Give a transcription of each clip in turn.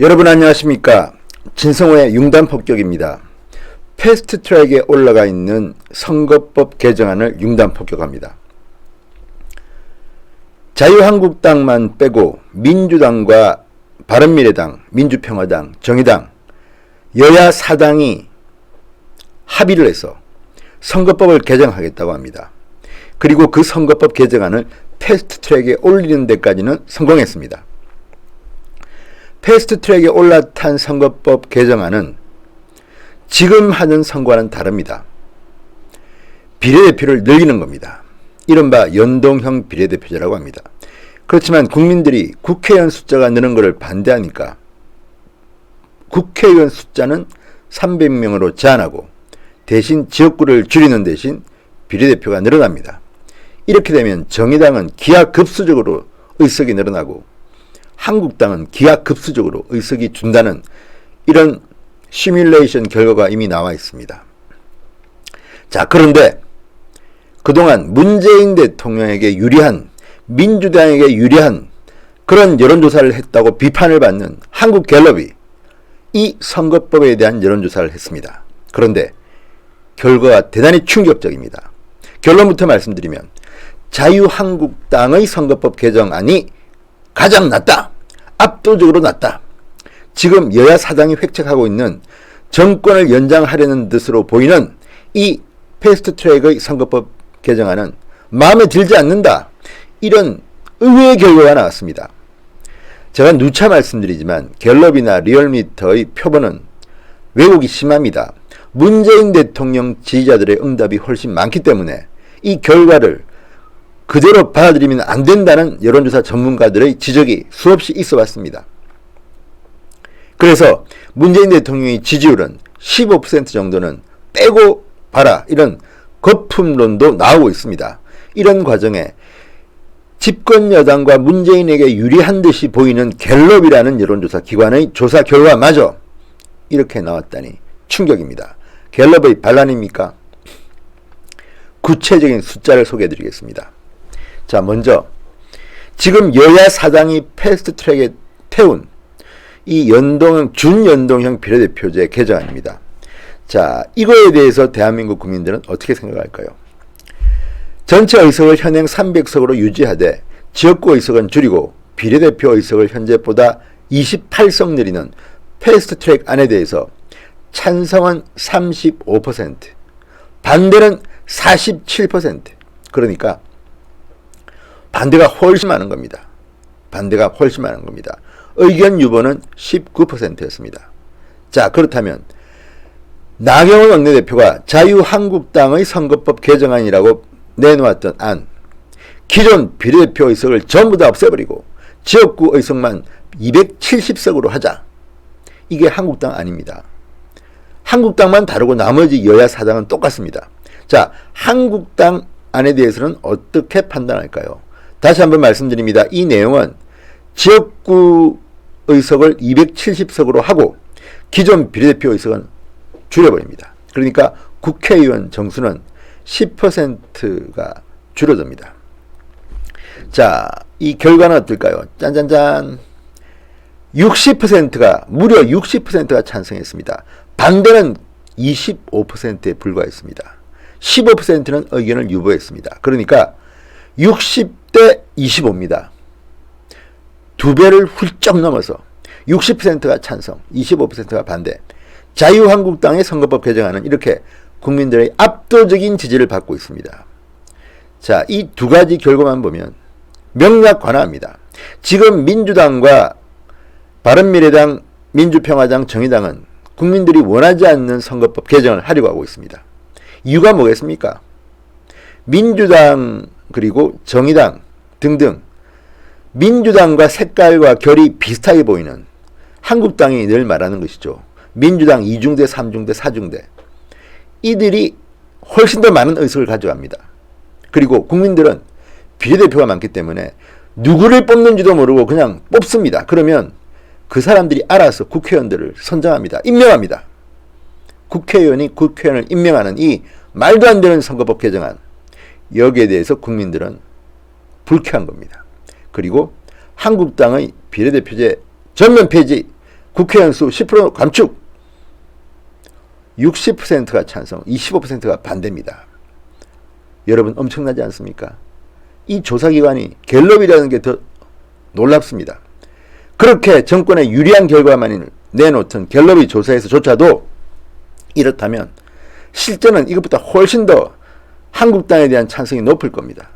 여러분 안녕하십니까. 진성호의 융단폭격입니다. 패스트트랙에 올라가 있는 선거법 개정안을 융단폭격합니다. 자유한국당만 빼고 민주당과 바른미래당, 민주평화당, 정의당 여야 사당이 합의를 해서 선거법을 개정하겠다고 합니다. 그리고 그 선거법 개정안을 패스트트랙에 올리는 데까지는 성공했습니다. 패스트트랙에 올라탄 선거법 개정안은 지금 하는 선거와는 다릅니다. 비례대표를 늘리는 겁니다. 이른바 연동형 비례대표제라고 합니다. 그렇지만 국민들이 국회의원 숫자가 느는 것을 반대하니까 국회의원 숫자는 300명으로 제한하고 대신 지역구를 줄이는 대신 비례대표가 늘어납니다. 이렇게 되면 정의당은 기하급수적으로 의석이 늘어나고 한국당은 기하급수적으로 의석이 준다는 이런 시뮬레이션 결과가 이미 나와 있습니다. 자, 그런데 그동안 문재인 대통령에게 유리한, 민주당에게 유리한 그런 여론조사를 했다고 비판을 받는 한국갤럽이 이 선거법에 대한 여론조사를 했습니다. 그런데 결과가 대단히 충격적입니다. 결론부터 말씀드리면 자유한국당의 선거법 개정안이 가장 낫다. 압도적으로 낫다. 지금 여야 사당이 획책하고 있는 정권을 연장하려는 듯으로 보이는 이 패스트트랙의 선거법 개정안은 마음에 들지 않는다. 이런 의외의 결과가 나왔습니다. 제가 누차 말씀드리지만 갤럽이나 리얼미터의 표본은 왜곡이 심합니다. 문재인 대통령 지지자들의 응답이 훨씬 많기 때문에 이 결과를 그대로 받아들이면 안 된다는 여론조사 전문가들의 지적이 수없이 있어 왔습니다. 그래서 문재인 대통령의 지지율은 15% 정도는 빼고 봐라, 이런 거품론도 나오고 있습니다. 이런 과정에 집권 여당과 문재인에게 유리한 듯이 보이는 갤럽이라는 여론조사 기관의 조사 결과마저 이렇게 나왔다니 충격입니다. 갤럽의 반란입니까? 구체적인 숫자를 소개해드리겠습니다. 자, 먼저 지금 여야 사당이 패스트트랙에 태운 이 준연동형 비례대표제 개정안입니다. 자, 이거에 대해서 대한민국 국민들은 어떻게 생각할까요? 전체 의석을 현행 300석으로 유지하되 지역구 의석은 줄이고 비례대표 의석을 현재보다 28석 늘리는 패스트트랙 안에 대해서 찬성은 35%, 반대는 47%. 그러니까 반대가 훨씬 많은 겁니다. 반대가 훨씬 많은 겁니다. 의견 유보는 19%였습니다. 자, 그렇다면 나경원 원내대표가 자유한국당의 선거법 개정안이라고 내놓았던 안, 기존 비례대표 의석을 전부 다 없애버리고 지역구 의석만 270석으로 하자. 이게 한국당 아닙니다. 한국당만 다르고 나머지 여야 사당은 똑같습니다. 자, 한국당 안에 대해서는 어떻게 판단할까요? 다시 한번 말씀드립니다. 이 내용은 지역구 의석을 270석으로 하고 기존 비례대표 의석은 줄여버립니다. 그러니까 국회의원 정수는 10%가 줄어듭니다. 자, 이 결과는 어떨까요? 짠짠짠. 60%가, 무려 60%가 찬성했습니다. 반대는 25%에 불과했습니다. 15%는 의견을 유보했습니다. 그러니까 60대 25입니다. 두 배를 훌쩍 넘어서 60%가 찬성, 25%가 반대. 자유한국당의 선거법 개정안은 이렇게 국민들의 압도적인 지지를 받고 있습니다. 자, 이 두 가지 결과만 보면 명약관화합니다. 지금 민주당과 바른미래당, 민주평화당, 정의당은 국민들이 원하지 않는 선거법 개정을 하려고 하고 있습니다. 이유가 뭐겠습니까? 민주당 그리고 정의당 등등 민주당과 색깔과 결이 비슷하게 보이는 한국당이 늘 말하는 것이죠. 민주당 2중대, 3중대, 4중대. 이들이 훨씬 더 많은 의석을 가져갑니다. 그리고 국민들은 비례대표가 많기 때문에 누구를 뽑는지도 모르고 그냥 뽑습니다. 그러면 그 사람들이 알아서 국회의원들을 선정합니다. 임명합니다. 국회의원이 국회의원을 임명하는 이 말도 안 되는 선거법 개정안, 여기에 대해서 국민들은 불쾌한 겁니다. 그리고 한국당의 비례대표제 전면 폐지, 국회의원 수 10% 감축. 60%가 찬성, 25%가 반대입니다. 여러분 엄청나지 않습니까? 이 조사기관이 갤럽이라는 게 더 놀랍습니다. 그렇게 정권에 유리한 결과만 내놓던 갤럽이 조사에서조차도 이렇다면 실제는 이것보다 훨씬 더 한국당에 대한 찬성이 높을 겁니다.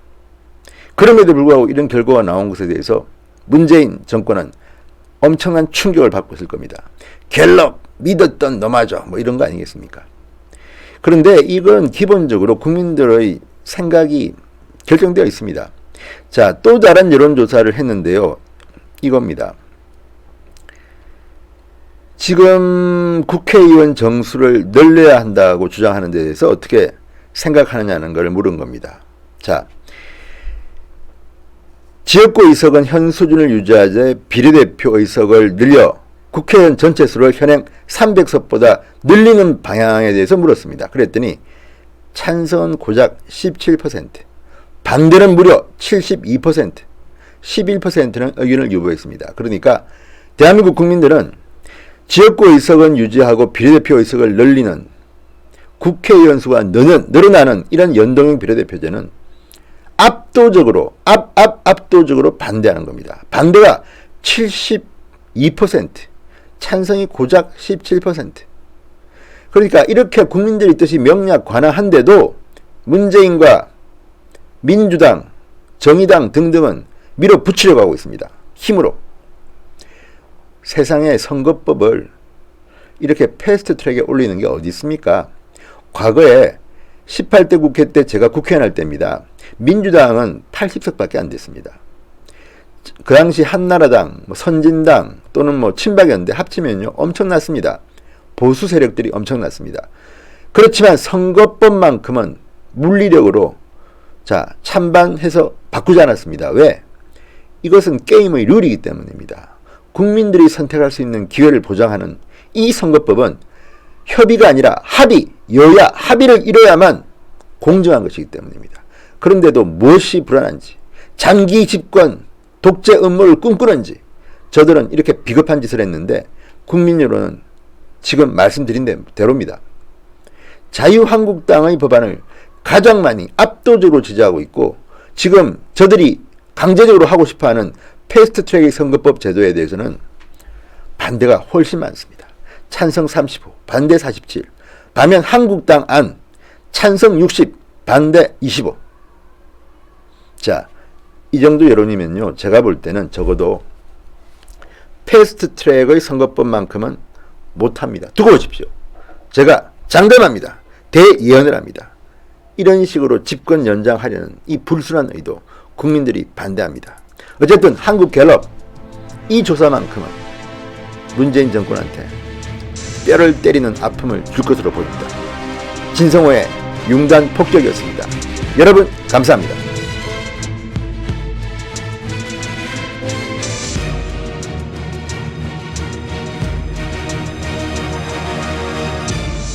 그럼에도 불구하고 이런 결과가 나온 것에 대해서 문재인 정권은 엄청난 충격을 받고 있을 겁니다. 갤럽 믿었던 너마저 뭐 이런 거 아니겠습니까? 그런데 이건 기본적으로 국민들의 생각이 결정되어 있습니다. 자, 또 다른 여론조사를 했는데요. 이겁니다. 지금 국회의원 정수를 늘려야 한다고 주장하는 데 대해서 어떻게 생각하느냐는 걸 물은 겁니다. 자, 지역구 의석은 현 수준을 유지하되 비례대표 의석을 늘려 국회의원 전체 수를 현행 300석보다 늘리는 방향에 대해서 물었습니다. 그랬더니 찬성은 고작 17%, 반대는 무려 72%, 11%는 의견을 유보했습니다. 그러니까 대한민국 국민들은 지역구 의석은 유지하고 비례대표 의석을 늘리는 국회의원 수가 늘어나는 이런 연동형 비례대표제는 압도적으로 반대하는 겁니다. 반대가 72%, 찬성이 고작 17%. 그러니까 이렇게 국민들의 뜻이 명약 관화한데도 문재인과 민주당, 정의당 등등은 밀어붙이려고 하고 있습니다. 힘으로. 세상에 선거법을 이렇게 패스트트랙에 올리는 게 어디 있습니까? 과거에 18대 국회 때 제가 국회의원 할 때입니다. 민주당은 80석밖에 안 됐습니다. 그 당시 한나라당, 선진당 또는 친박연대 합치면요 엄청났습니다. 보수 세력들이 엄청났습니다. 그렇지만 선거법만큼은 물리력으로 찬반해서 바꾸지 않았습니다. 왜? 이것은 게임의 룰이기 때문입니다. 국민들이 선택할 수 있는 기회를 보장하는 이 선거법은 협의가 아니라 합의, 여야 합의를 이뤄야만 공정한 것이기 때문입니다. 그런데도 무엇이 불안한지, 장기 집권, 독재 음모를 꿈꾸는지 저들은 이렇게 비겁한 짓을 했는데 국민 여론은 지금 말씀드린 대로입니다. 자유한국당의 법안을 가장 많이 압도적으로 지지하고 있고 지금 저들이 강제적으로 하고 싶어하는 패스트트랙 선거법 제도에 대해서는 반대가 훨씬 많습니다. 찬성 35, 반대 47. 반면 한국당 안 찬성 60, 반대 25. 자, 이 정도 여론이면요. 제가 볼 때는 적어도 패스트트랙의 선거법만큼은 못합니다. 두고 보십시오. 제가 장담합니다. 대예언을 합니다. 이런 식으로 집권 연장하려는 이 불순한 의도 국민들이 반대합니다. 어쨌든 한국갤럽 이 조사만큼은 문재인 정권한테 뼈를 때리는 아픔을 줄 것으로 보입니다. 진성호의 융단 폭격이었습니다. 여러분 감사합니다.